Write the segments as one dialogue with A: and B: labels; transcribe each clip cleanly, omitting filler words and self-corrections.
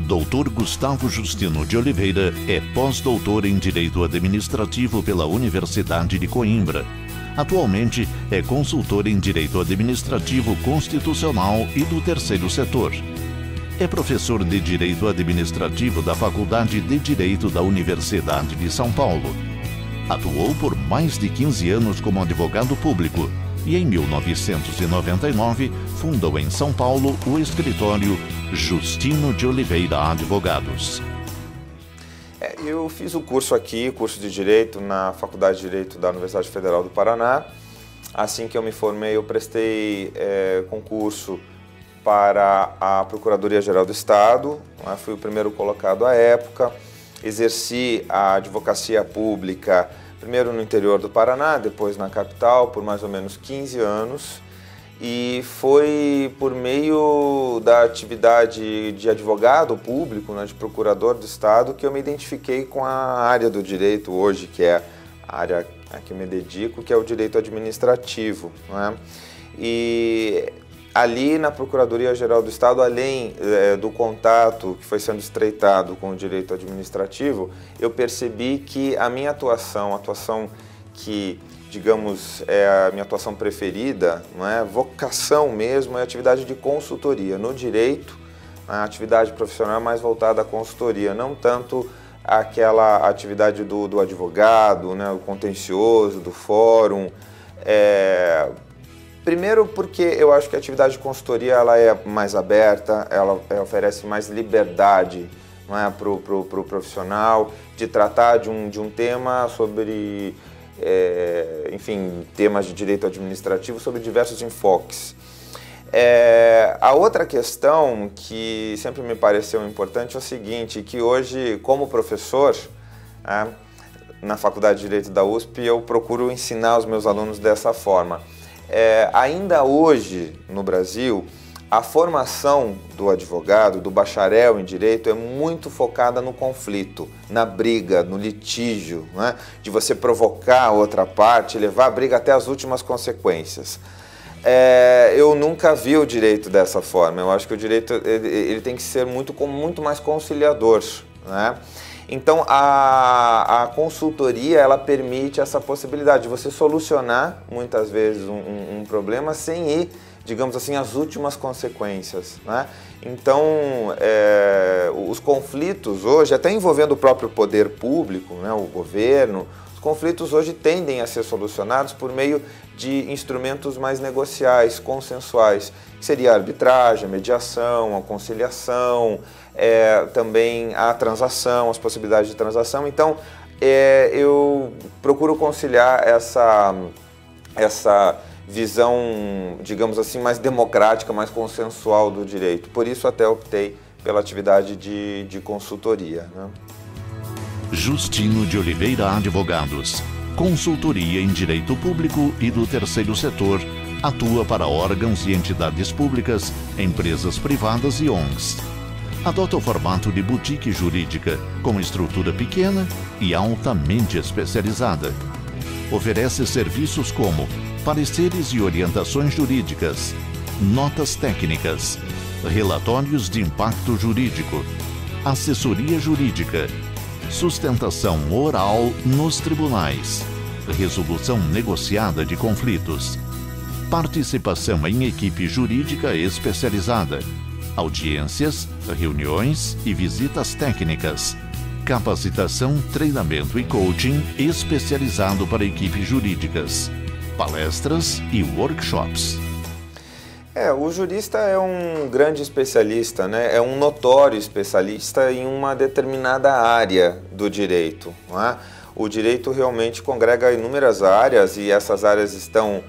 A: Dr. Gustavo Justino de Oliveira é pós-doutor em Direito Administrativo pela Universidade de Coimbra. Atualmente é consultor em Direito Administrativo Constitucional e do Terceiro Setor. É professor de Direito Administrativo da Faculdade de Direito da Universidade de São Paulo. Atuou por mais de 15 anos como advogado público e, em 1999, fundou em São Paulo o escritório Justino de Oliveira Advogados.
B: Eu fiz o curso aqui, curso de Direito, na Faculdade de Direito da Universidade Federal do Paraná. Assim que eu me formei, eu prestei concurso para a Procuradoria-Geral do Estado, fui o primeiro colocado à época, exerci a advocacia pública, primeiro no interior do Paraná, depois na capital, por mais ou menos 15 anos, e foi por meio da atividade de advogado público, de procurador do Estado, que eu me identifiquei com a área do direito hoje, que é a área a que eu me dedico, que é o direito administrativo, E ali na Procuradoria-Geral do Estado, além do contato que foi sendo estreitado com o direito administrativo, eu percebi que a minha atuação que, digamos, é a minha atuação preferida, vocação mesmo, é a atividade de consultoria. No direito, a atividade profissional é mais voltada à consultoria, não tanto aquela atividade do advogado, o contencioso, do fórum. Primeiro porque eu acho que a atividade de consultoria ela é mais aberta, ela oferece mais liberdade para o profissional de tratar de um tema sobre, enfim, temas de direito administrativo sobre diversos enfoques. A outra questão que sempre me pareceu importante é o seguinte, que hoje, como professor, na Faculdade de Direito da USP, eu procuro ensinar os meus alunos dessa forma. Ainda hoje, no Brasil, a formação do advogado, do bacharel em direito, é muito focada no conflito, na briga, no litígio, de você provocar a outra parte, levar a briga até as últimas consequências. Eu nunca vi o direito dessa forma. Eu acho que o direito ele tem que ser muito mais conciliador, Então, a consultoria, ela permite essa possibilidade de você solucionar, muitas vezes, um problema sem ir, digamos assim, às últimas consequências, Então, os conflitos hoje, até envolvendo o próprio poder público, o governo, os conflitos hoje tendem a ser solucionados por meio de instrumentos mais negociais, consensuais, que seria a arbitragem, a mediação, a conciliação, também a transação, as possibilidades de transação. Então, eu procuro conciliar essa visão, digamos assim, mais democrática, mais consensual do direito. Por isso até optei pela atividade de consultoria.
A: Justino de Oliveira Advogados, consultoria em direito público e do terceiro setor, atua para órgãos e entidades públicas, empresas privadas e ONGs. Adota o formato de boutique jurídica, com estrutura pequena e altamente especializada. Oferece serviços como pareceres e orientações jurídicas, notas técnicas, relatórios de impacto jurídico, assessoria jurídica, sustentação oral nos tribunais, resolução negociada de conflitos, participação em equipe jurídica especializada, audiências, reuniões e visitas técnicas, capacitação, treinamento e coaching especializado para equipes jurídicas, palestras e workshops.
B: O jurista é um grande especialista, é um notório especialista em uma determinada área do direito. O direito realmente congrega inúmeras áreas e essas áreas estão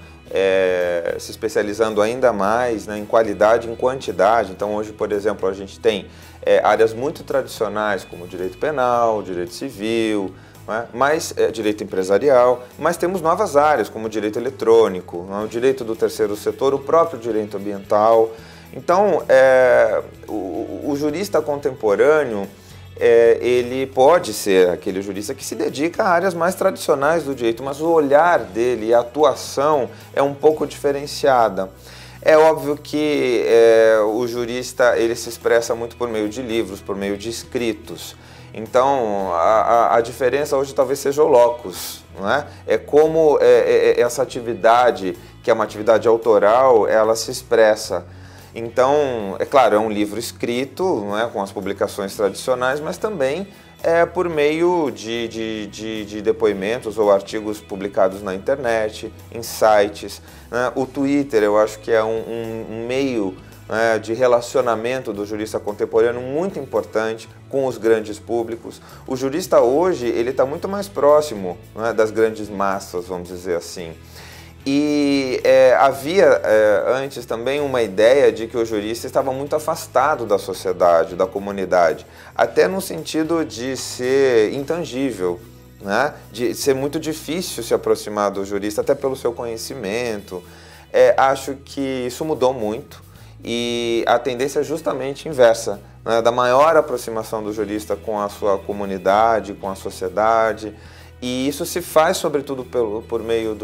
B: se especializando ainda mais em qualidade e em quantidade. Então hoje, por exemplo, a gente tem áreas muito tradicionais como direito penal, direito civil, direito empresarial, mas temos novas áreas como o direito eletrônico, o direito do terceiro setor, o próprio direito ambiental. Então, o jurista contemporâneo, ele pode ser aquele jurista que se dedica a áreas mais tradicionais do direito, mas o olhar dele e a atuação é um pouco diferenciada. É óbvio que o jurista ele se expressa muito por meio de livros, por meio de escritos. Então, a diferença hoje talvez seja o locus, não é? É como essa atividade, que é uma atividade autoral, ela se expressa. Então, é claro, é um livro escrito, não é? Com as publicações tradicionais, mas também por meio de depoimentos ou artigos publicados na internet, em sites, né? O Twitter, eu acho que é um meio, né, de relacionamento do jurista contemporâneo muito importante com os grandes públicos. O jurista hoje ele está muito mais próximo, né, das grandes massas, vamos dizer assim. E havia antes também uma ideia de que o jurista estava muito afastado da sociedade, da comunidade, até no sentido de ser intangível, né? De ser muito difícil se aproximar do jurista, até pelo seu conhecimento. Acho que isso mudou muito e a tendência é justamente inversa, né? Da maior aproximação do jurista com a sua comunidade, com a sociedade, e isso se faz sobretudo por meio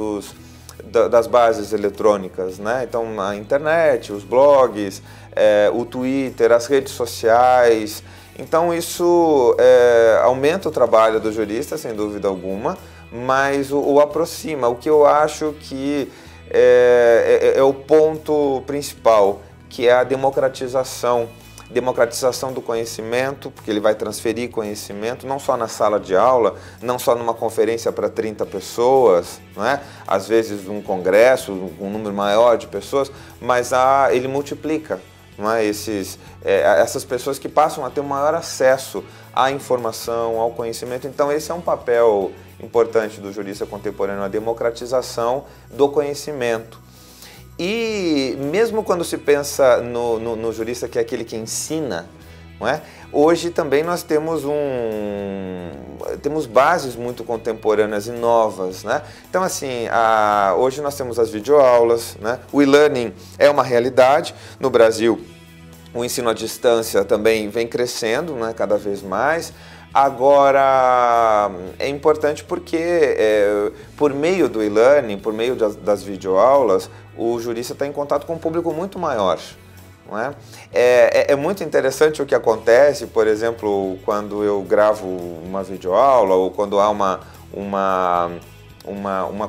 B: das bases eletrônicas, né? Então a internet, os blogs, o Twitter, as redes sociais. Então isso aumenta o trabalho do jurista, sem dúvida alguma, mas o aproxima. O que eu acho que é o ponto principal, que é a democratização do conhecimento, porque ele vai transferir conhecimento, não só na sala de aula, não só numa conferência para 30 pessoas, não é? Às vezes um congresso, um número maior de pessoas, mas ele multiplica, não é? Essas pessoas que passam a ter um maior acesso à informação, ao conhecimento. Então esse é um papel importante do jurista contemporâneo, a democratização do conhecimento. E mesmo quando se pensa no jurista que é aquele que ensina, não é? Hoje também nós temos bases muito contemporâneas e novas, né? Então assim, hoje nós temos as videoaulas, né? O e-learning é uma realidade no Brasil. O ensino à distância também vem crescendo, né? Cada vez mais. Agora, é importante porque por meio do e-learning, por meio das videoaulas, o jurista está em contato com um público muito maior, não é? É muito interessante o que acontece, por exemplo, quando eu gravo uma videoaula ou quando há uma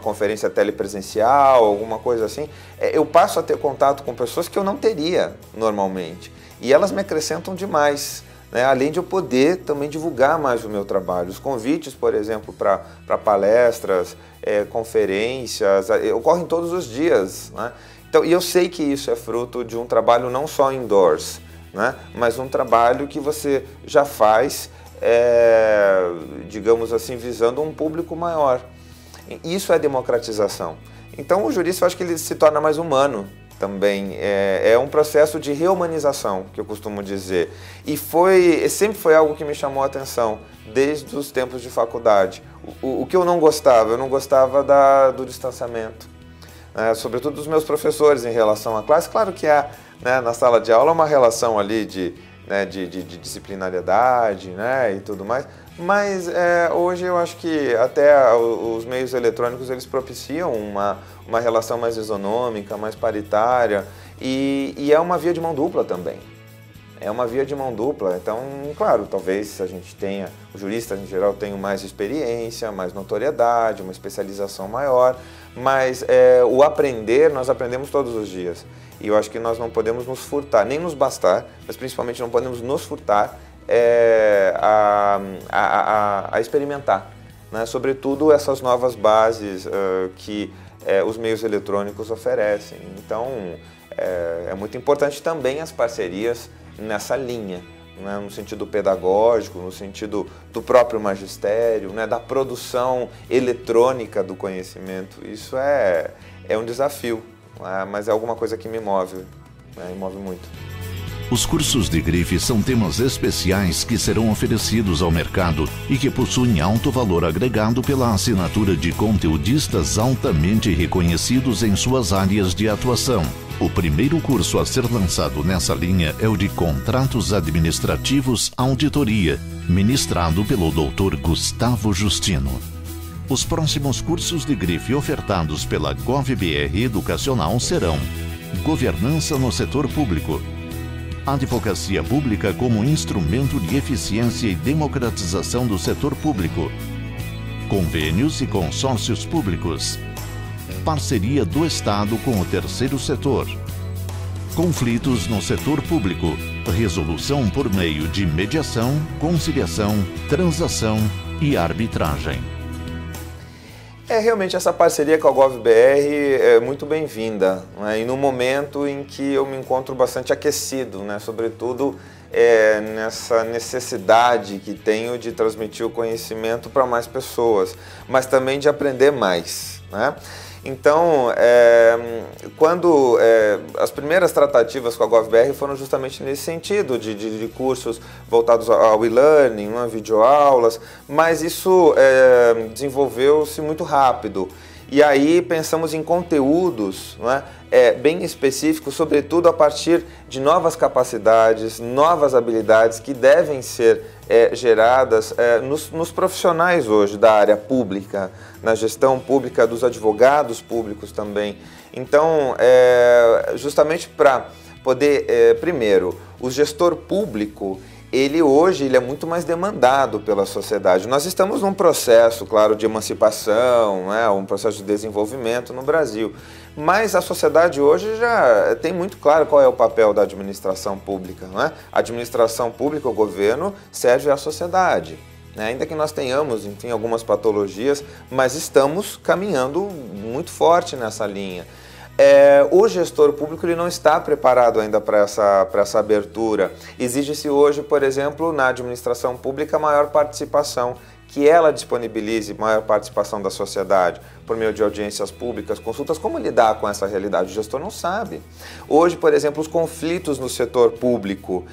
B: conferência telepresencial, alguma coisa assim, eu passo a ter contato com pessoas que eu não teria normalmente e elas me acrescentam demais. Né? Além de eu poder também divulgar mais o meu trabalho. Os convites, por exemplo, para palestras, conferências, ocorrem todos os dias. Né? Então, e eu sei que isso é fruto de um trabalho não só indoors, né? Mas um trabalho que você já faz, digamos assim, visando um público maior. Isso é democratização. Então, o jurista, eu acho que ele se torna mais humano. Também é um processo de reumanização, que eu costumo dizer. E sempre foi algo que me chamou a atenção, desde os tempos de faculdade. O que eu não gostava do distanciamento. Sobretudo dos meus professores em relação à classe. Claro que há, né, na sala de aula uma relação ali de disciplinariedade, né, e tudo mais. Mas hoje eu acho que até os meios eletrônicos eles propiciam uma relação mais isonômica, mais paritária e é uma via de mão dupla também. É uma via de mão dupla, então, claro, talvez a gente tenha, os juristas em geral tenham mais experiência, mais notoriedade, uma especialização maior, mas o aprender, nós aprendemos todos os dias. E eu acho que nós não podemos nos furtar, nem nos bastar, mas principalmente não podemos nos furtar a experimentar, né? Sobretudo essas novas bases que os meios eletrônicos oferecem. Então, é muito importante também as parcerias nessa linha, né? No sentido pedagógico, no sentido do próprio magistério, né? Da produção eletrônica do conhecimento. Isso é um desafio, né? Mas é alguma coisa que me move, né? Me move muito.
A: Os cursos de grife são temas especiais que serão oferecidos ao mercado e que possuem alto valor agregado pela assinatura de conteudistas altamente reconhecidos em suas áreas de atuação. O primeiro curso a ser lançado nessa linha é o de Contratos Administrativos Auditoria, ministrado pelo Dr. Gustavo Justino. Os próximos cursos de grife ofertados pela GovBR Educacional serão Governança no setor público. Advocacia pública como instrumento de eficiência e democratização do setor público. Convênios e consórcios públicos. Parceria do Estado com o terceiro setor. Conflitos no setor público. Resolução por meio de mediação, conciliação, transação e arbitragem.
B: Realmente essa parceria com a GovBR é muito bem-vinda, né? E no momento em que eu me encontro bastante aquecido, né? Sobretudo nessa necessidade que tenho de transmitir o conhecimento para mais pessoas, mas também de aprender mais, né? Então, quando as primeiras tratativas com a GovBR foram justamente nesse sentido, de cursos voltados ao e-learning, videoaulas, mas isso desenvolveu-se muito rápido. E aí pensamos em conteúdos, né, bem específicos, sobretudo a partir de novas capacidades, novas habilidades que devem ser geradas nos profissionais hoje da área pública, na gestão pública, dos advogados públicos também. Então, justamente para poder, primeiro, o gestor público, ele hoje é muito mais demandado pela sociedade. Nós estamos num processo, claro, de emancipação, né, um processo de desenvolvimento no Brasil, mas a sociedade hoje já tem muito claro qual é o papel da administração pública, né? A administração pública, o governo, serve à sociedade, né? Ainda que nós tenhamos, enfim, algumas patologias, mas estamos caminhando muito forte nessa linha. O gestor público ele não está preparado ainda para essa abertura. Exige-se hoje, por exemplo, na administração pública, maior participação, que ela disponibilize maior participação da sociedade, por meio de audiências públicas, consultas. Como lidar com essa realidade? O gestor não sabe. Hoje, por exemplo, os conflitos no setor público,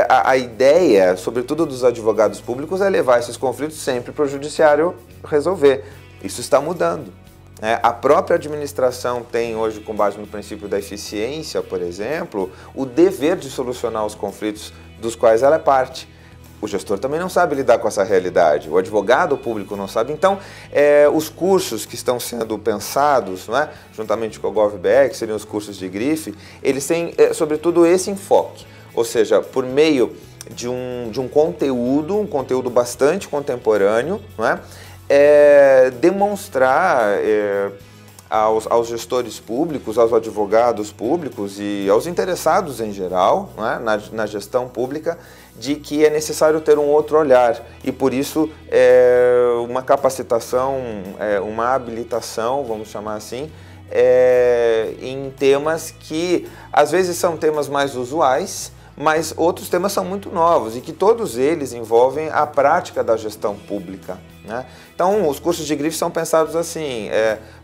B: a ideia, sobretudo dos advogados públicos, é levar esses conflitos sempre para o judiciário resolver. Isso está mudando. A própria administração tem hoje, com base no princípio da eficiência, por exemplo, o dever de solucionar os conflitos dos quais ela é parte. O gestor também não sabe lidar com essa realidade, o advogado público não sabe. Então, os cursos que estão sendo pensados, né, juntamente com a GovBR, que seriam os cursos de grife, eles têm, sobretudo, esse enfoque. Ou seja, por meio de um conteúdo bastante contemporâneo, né, demonstrar aos gestores públicos, aos advogados públicos e aos interessados em geral, né, na gestão pública, de que é necessário ter um outro olhar e, por isso, uma capacitação, uma habilitação, vamos chamar assim, em temas que, às vezes, são temas mais usuais, mas outros temas são muito novos e que todos eles envolvem a prática da gestão pública, né? Então, os cursos de grife são pensados assim,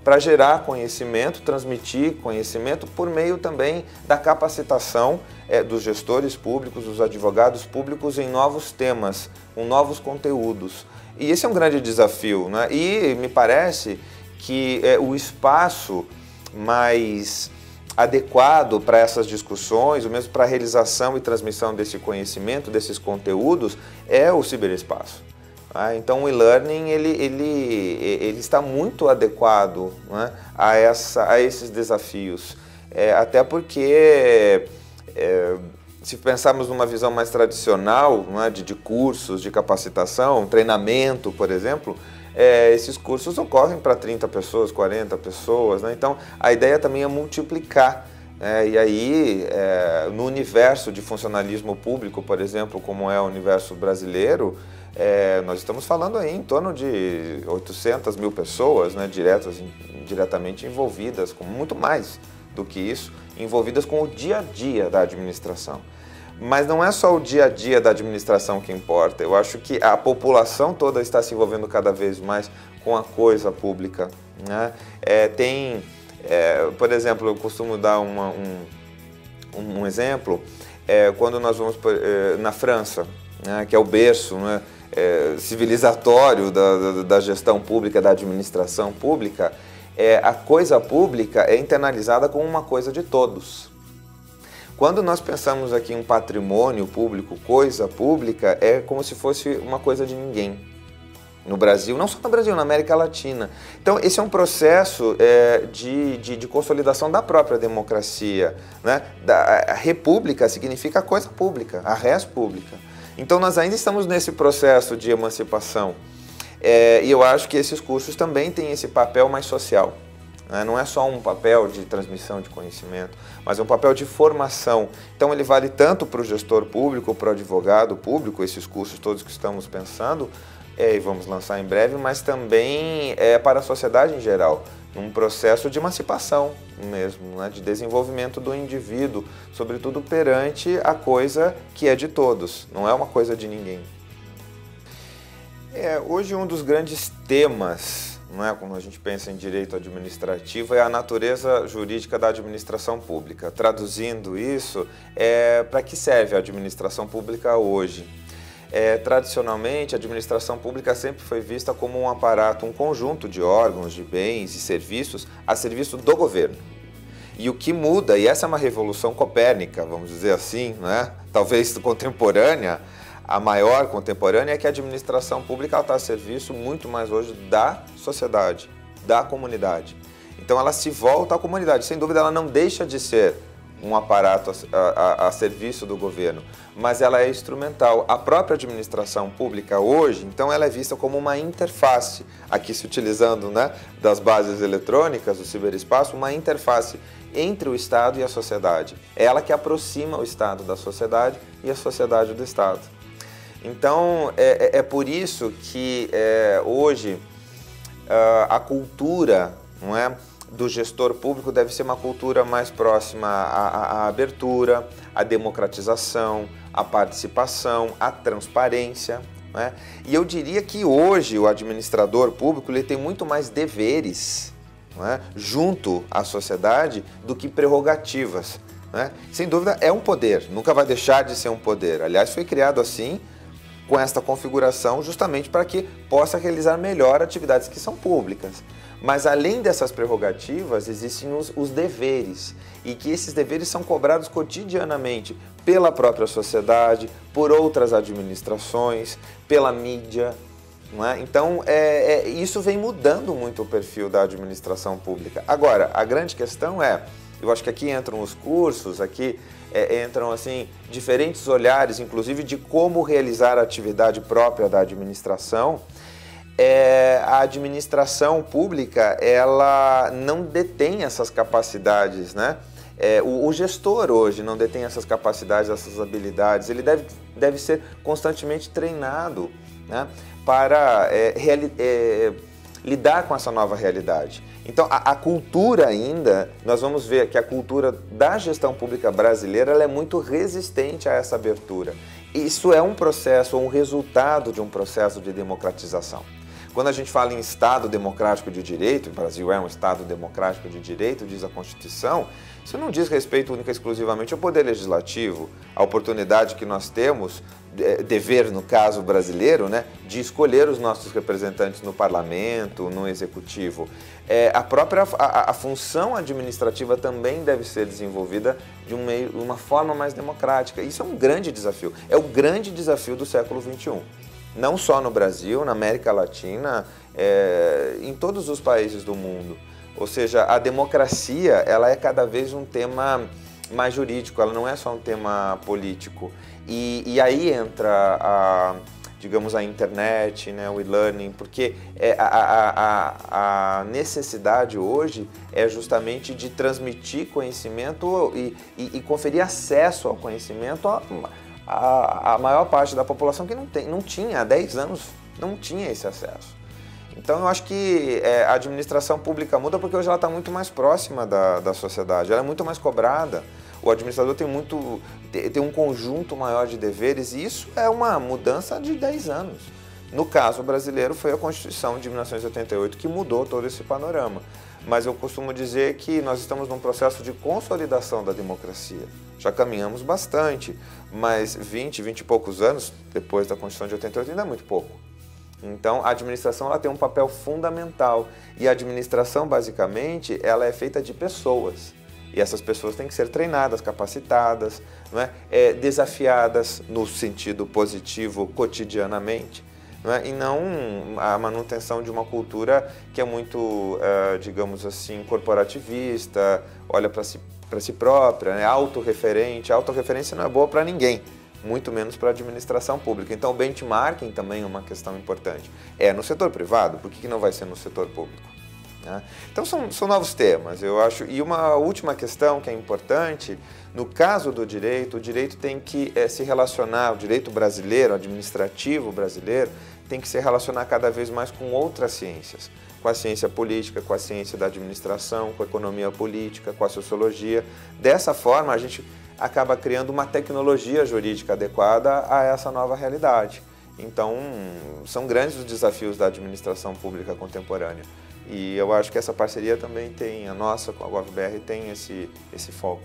B: para gerar conhecimento, transmitir conhecimento por meio também da capacitação dos gestores públicos, dos advogados públicos em novos temas, com novos conteúdos. E esse é um grande desafio, né? E me parece que o espaço mais adequado para essas discussões, ou mesmo para a realização e transmissão desse conhecimento, desses conteúdos, é o ciberespaço. Então o e-learning ele está muito adequado, né, a esses desafios, até porque se pensarmos numa visão mais tradicional, né, de cursos, de capacitação, treinamento, por exemplo, esses cursos ocorrem para 30 pessoas, 40 pessoas, né? Então a ideia também é multiplicar. E aí, no universo de funcionalismo público, por exemplo, como é o universo brasileiro, nós estamos falando aí em torno de 800 mil pessoas, né, diretamente envolvidas, com muito mais do que isso, envolvidas com o dia a dia da administração. Mas não é só o dia a dia da administração que importa. Eu acho que a população toda está se envolvendo cada vez mais com a coisa pública, né? Por exemplo, eu costumo dar um exemplo, quando nós vamos na França, né, que é o berço, né, civilizatório da gestão pública, da administração pública, a coisa pública é internalizada como uma coisa de todos. Quando nós pensamos aqui em patrimônio público, coisa pública, é como se fosse uma coisa de ninguém. no Brasil, não só no Brasil, na América Latina. Então, esse é um processo de consolidação da própria democracia, né? A república significa a coisa pública, a res pública. Então, nós ainda estamos nesse processo de emancipação. E eu acho que esses cursos também têm esse papel mais social. Não é só um papel de transmissão de conhecimento, mas é um papel de formação. Então ele vale tanto para o gestor público, para o advogado público, esses cursos todos que estamos pensando, e vamos lançar em breve, mas também para a sociedade em geral, num processo de emancipação mesmo, né, de desenvolvimento do indivíduo, sobretudo perante a coisa que é de todos, não é uma coisa de ninguém. Hoje um dos grandes temas, não é, quando a gente pensa em direito administrativo, é a natureza jurídica da administração pública. Traduzindo isso, para que serve a administração pública hoje? Tradicionalmente, a administração pública sempre foi vista como um aparato, um conjunto de órgãos, de bens e serviços a serviço do governo. E o que muda, e essa é uma revolução copérnica, vamos dizer assim, né? Talvez contemporânea, a maior contemporânea, é que a administração pública está a serviço muito mais hoje da sociedade, da comunidade. Então ela se volta à comunidade. Sem dúvida ela não deixa de ser um aparato a serviço do governo, mas ela é instrumental. A própria administração pública hoje, então, ela é vista como uma interface, aqui se utilizando, né, das bases eletrônicas, do ciberespaço, uma interface entre o Estado e a sociedade. É ela que aproxima o Estado da sociedade e a sociedade do Estado. Então, é por isso que hoje a cultura, não é, do gestor público deve ser uma cultura mais próxima à abertura, à democratização, à participação, à transparência, né? E eu diria que hoje o administrador público ele tem muito mais deveres, né, junto à sociedade do que prerrogativas, né? Sem dúvida é um poder, nunca vai deixar de ser um poder. Aliás, foi criado assim, com esta configuração, justamente para que possa realizar melhor atividades que são públicas. Mas além dessas prerrogativas, existem os deveres, e que esses deveres são cobrados cotidianamente pela própria sociedade, por outras administrações, pela mídia, não é? Então, isso vem mudando muito o perfil da administração pública. Agora, a grande questão eu acho que aqui entram os cursos, aqui entram assim diferentes olhares, inclusive de como realizar a atividade própria da administração. A administração pública, ela não detém essas capacidades, né? O gestor hoje não detém essas capacidades, essas habilidades. Ele deve ser constantemente treinado, né, para lidar com essa nova realidade. Então, a cultura ainda, nós vamos ver que a cultura da gestão pública brasileira ela é muito resistente a essa abertura. Isso é um processo, um resultado de um processo de democratização. Quando a gente fala em Estado democrático de direito, o Brasil é um Estado democrático de direito, diz a Constituição, isso não diz respeito única e exclusivamente ao Poder Legislativo, a oportunidade que nós temos, dever no caso brasileiro, né, de escolher os nossos representantes no Parlamento, no Executivo. A função administrativa também deve ser desenvolvida de uma forma mais democrática. Isso é um grande desafio, é o grande desafio do século XXI. Não só no Brasil, na América Latina, em todos os países do mundo. Ou seja, a democracia ela é cada vez um tema mais jurídico, ela não é só um tema político. E aí entra, digamos, a internet, né, o e-learning, porque a necessidade hoje é justamente de transmitir conhecimento e conferir acesso ao conhecimento a maior parte da população que não tinha, há 10 anos, não tinha esse acesso. Então eu acho que a administração pública muda porque hoje ela está muito mais próxima da sociedade, ela é muito mais cobrada, o administrador tem um conjunto maior de deveres e isso é uma mudança de 10 anos. No caso brasileiro foi a Constituição de 1988 que mudou todo esse panorama. Mas eu costumo dizer que nós estamos num processo de consolidação da democracia. Já caminhamos bastante, mas 20 e poucos anos depois da Constituição de 88 ainda é muito pouco. Então, a administração ela tem um papel fundamental e a administração, basicamente, ela é feita de pessoas. E essas pessoas têm que ser treinadas, capacitadas, não é? Desafiadas no sentido positivo cotidianamente. né? E não a manutenção de uma cultura que é muito, digamos assim, corporativista, olha para si própria, né? Autorreferente. A autorreferência não é boa para ninguém, muito menos para a administração pública. Então, o benchmarking também é uma questão importante. É no setor privado, por que não vai ser no setor público? Né? Então, são novos temas, eu acho. E uma última questão que é importante, no caso do direito, o direito tem que se relacionar, o direito brasileiro, administrativo brasileiro, tem que se relacionar cada vez mais com outras ciências, com a ciência política, com a ciência da administração, com a economia política, com a sociologia. Dessa forma, a gente acaba criando uma tecnologia jurídica adequada a essa nova realidade. Então, são grandes os desafios da administração pública contemporânea. E eu acho que essa parceria também tem, a nossa com a GovBR tem esse foco.